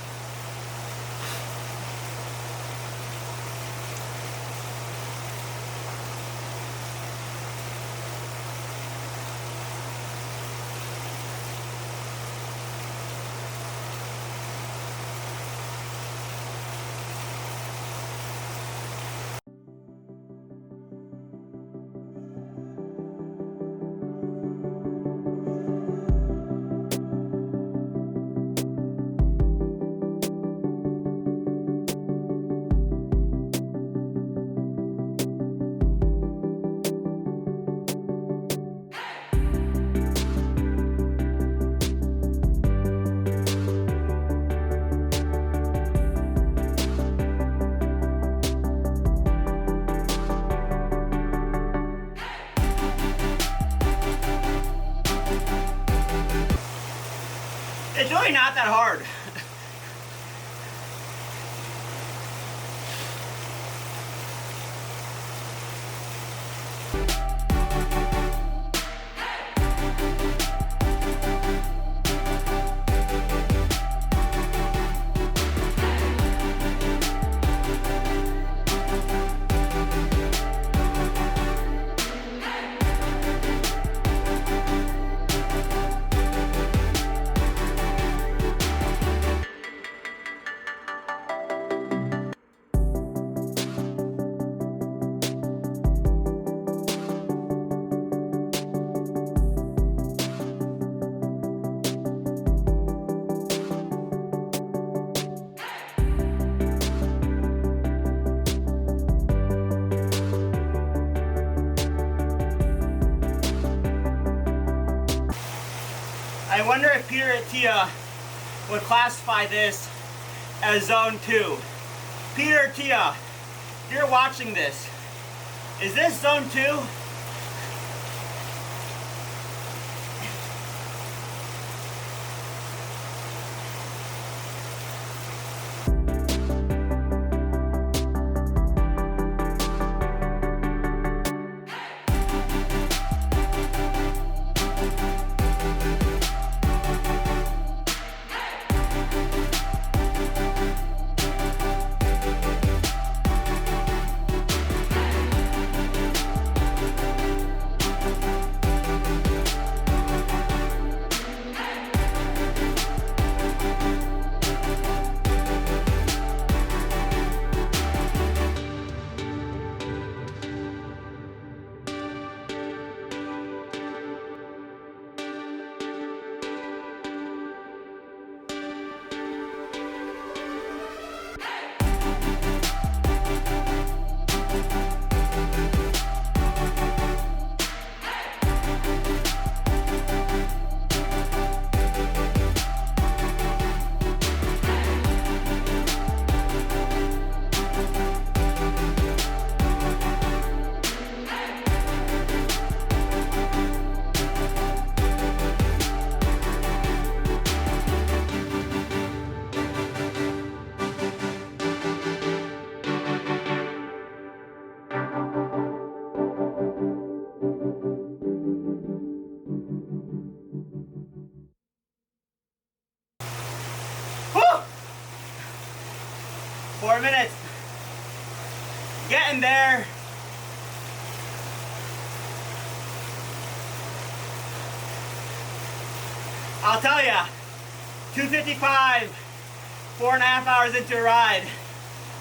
It's really not that hard. I wonder if Peter at Tia would classify this as zone 2. Peter, Tia, if you're watching this, is this zone 2? minutes. Getting there. I'll tell ya, 2:55, 4.5 hours into a ride,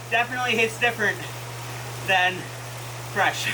definitely hits different than fresh.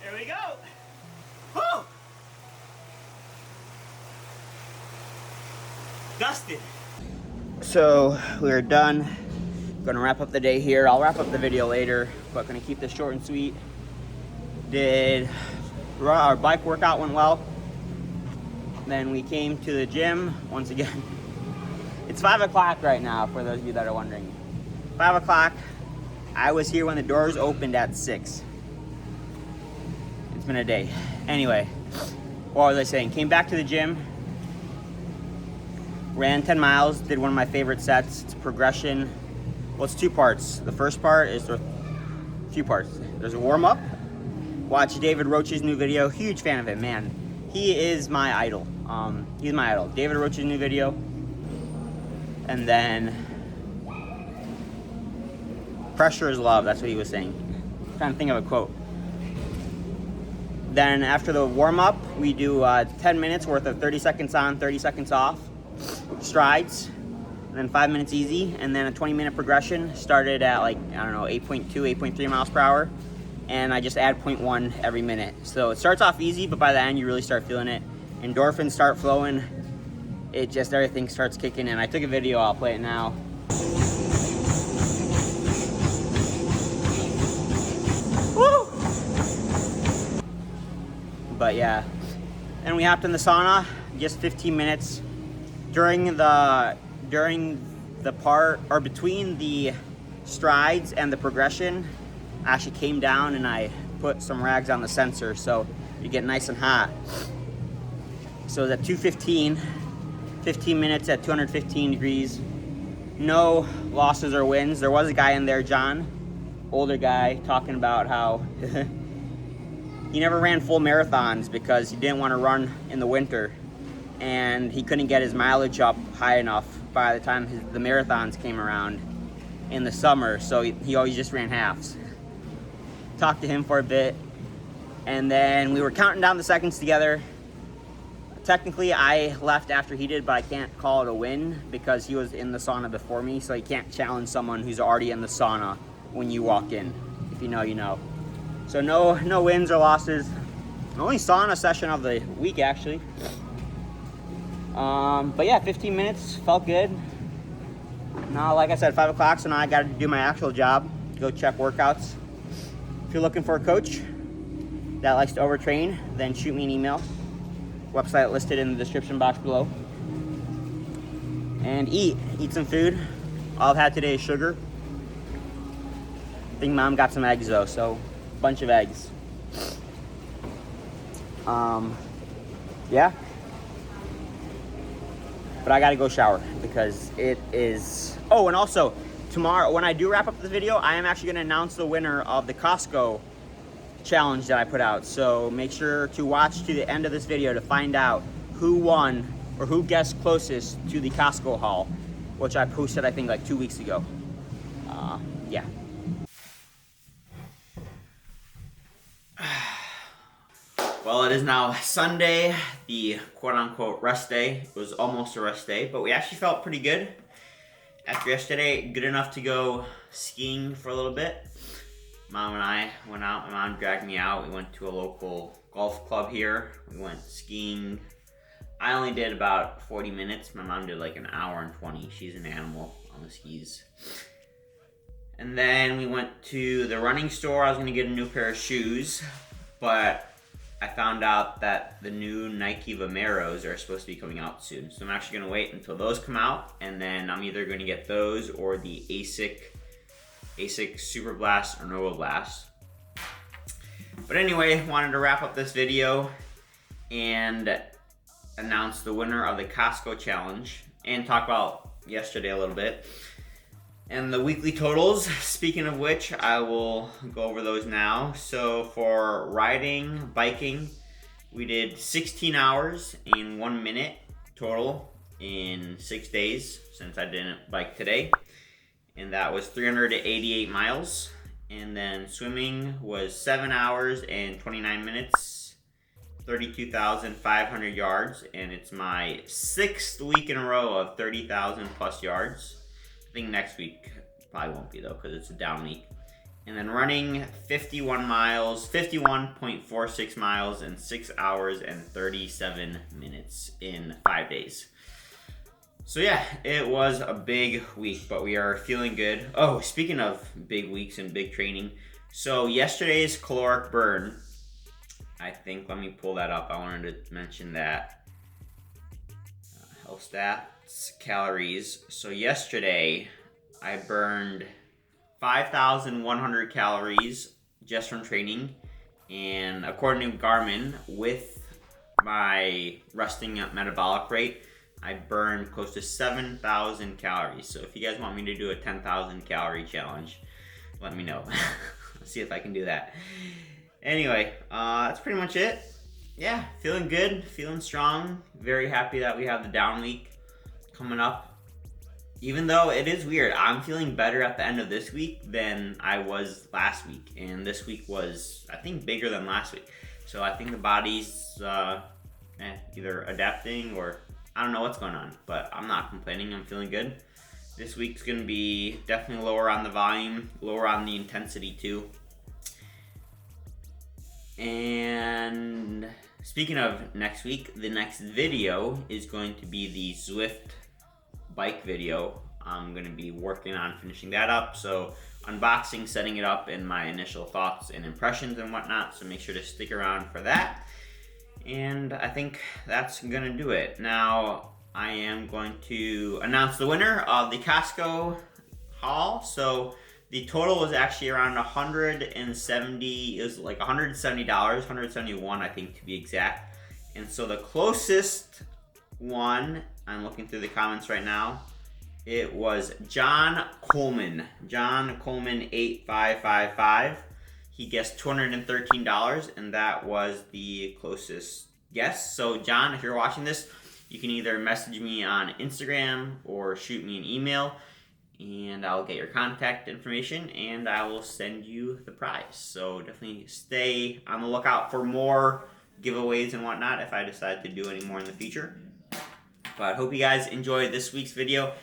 There we go. Whew. Dusted. So we're done. Gonna wrap up the day here. I'll wrap up the video later, but gonna keep this short and sweet. Our bike workout went well. Then we came to the gym once again. It's 5 o'clock right now, for those of you that are wondering. 5 o'clock. I was here when the doors opened at 6. It's been a day. Anyway, what was I saying? Came back to the gym, ran 10 miles, did one of my favorite sets. It's progression. Well, it's 2 parts. The first part is a few parts. There's a warm-up. Watch David Roach's new video. Huge fan of it, man. He is my idol. He's my idol. David Roach's new video. And then pressure is love. That's what he was saying. I'm trying to think of a quote. Then after the warm-up, we do 10 minutes worth of 30 seconds on, 30 seconds off strides, and then 5 minutes easy, and then a 20-minute progression. Started at 8.2, 8.3 miles per hour, and I just add 0.1 every minute. So it starts off easy, but by the end you really start feeling it. Endorphins start flowing. It just, everything starts kicking in. I took a video, I'll play it now. Woo! But yeah, and we hopped in the sauna, just 15 minutes. During the part, or between the strides and the progression, I actually came down and I put some rags on the sensor so you get nice and hot. So it's at 2:15, 15 minutes at 215 degrees. No losses or wins. There was a guy in there, John, older guy, talking about how he never ran full marathons because he didn't want to run in the winter, and he couldn't get his mileage up high enough by the time the marathons came around in the summer, so he always just ran halves. Talked to him for a bit, and then we were counting down the seconds together. Technically, I left after he did, but I can't call it a win because he was in the sauna before me, so you can't challenge someone who's already in the sauna when you walk in. If you know, you know. So no wins or losses. Only sauna session of the week, actually. But yeah, 15 minutes, felt good. Now, like I said, 5 o'clock, so now I got to do my actual job, go check workouts. If you're looking for a coach that likes to overtrain, then shoot me an email. Website listed in the description box below. And eat some food. All I've had today is sugar. I think Mom got some eggs though, so a bunch of eggs. Yeah. But I gotta go shower because it is... Oh, and also, tomorrow, when I do wrap up the video, I am actually gonna announce the winner of the Costco challenge that I put out. So make sure to watch to the end of this video to find out who won or who guessed closest to the Costco haul, which I posted, I think, like 2 weeks ago. Yeah. Well, it is now Sunday, the quote-unquote rest day. It was almost a rest day, but we actually felt pretty good after yesterday. Good enough to go skiing for a little bit. Mom and I went out. My mom dragged me out. We went to a local golf club here. We went skiing. I only did about 40 minutes. My mom did like an hour and 20. She's an animal on the skis. And then we went to the running store. I was gonna get a new pair of shoes, but I found out that the new Nike Vomeros are supposed to be coming out soon. So I'm actually gonna wait until those come out, and then I'm either gonna get those or the ASIC Super Blast or Nova Blast. But anyway, wanted to wrap up this video and announce the winner of the Costco challenge and talk about yesterday a little bit. And the weekly totals, speaking of which, I will go over those now. So for riding, biking, we did 16 hours and 1 minute total in 6 days since I didn't bike today. And that was 388 miles. And then swimming was 7 hours and 29 minutes, 32,500 yards. And it's my 6th week in a row of 30,000 plus yards. I think next week probably won't be though, because it's a down week. And then running 51 miles, 51.46 miles in 6 hours and 37 minutes in 5 days. So yeah, it was a big week, but we are feeling good. Oh, speaking of big weeks and big training, so yesterday's caloric burn, I think, let me pull that up. I wanted to mention that. Health stats, calories. So yesterday, I burned 5,100 calories just from training. And according to Garmin, with my resting metabolic rate, I burned close to 7,000 calories. So if you guys want me to do a 10,000 calorie challenge, let me know. Let's see if I can do that. Anyway, that's pretty much it. Yeah, feeling good, feeling strong. Very happy that we have the down week coming up. Even though it is weird, I'm feeling better at the end of this week than I was last week. And this week was, I think, bigger than last week. So I think the body's either adapting or I don't know what's going on. But I'm not complaining, I'm feeling good. This week's gonna be definitely lower on the volume, lower on the intensity too. And speaking of next week, the next video is going to be the Zwift Bike video. I'm going to be working on finishing that up. So unboxing, setting it up, and my initial thoughts and impressions and whatnot. So make sure to stick around for that. And I think that's going to do it. Now I am going to announce the winner of the Costco haul. So The total was actually around 170. It was like $170, 171 I think to be exact. And so the closest one, I'm looking through the comments right now, it was John Coleman 8555. He guessed $213, and that was the closest guess. So John, if you're watching this, you can either message me on Instagram or shoot me an email, and I'll get your contact information and I will send you the prize. So definitely stay on the lookout for more giveaways and whatnot if I decide to do any more in the future. But I hope you guys enjoyed this week's video.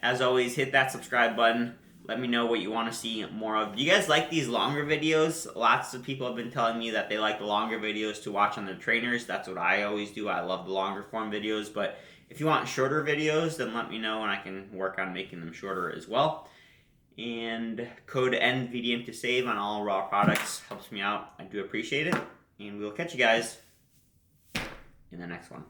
As always, hit that subscribe button. Let me know what you want to see more of. Do you guys like these longer videos? Lots of people have been telling me that they like the longer videos to watch on their trainers. That's what I always do. I love the longer form videos. But if you want shorter videos, then let me know and I can work on making them shorter as well. And code NVDM to save on all raw products helps me out. I do appreciate it. And we'll catch you guys in the next one.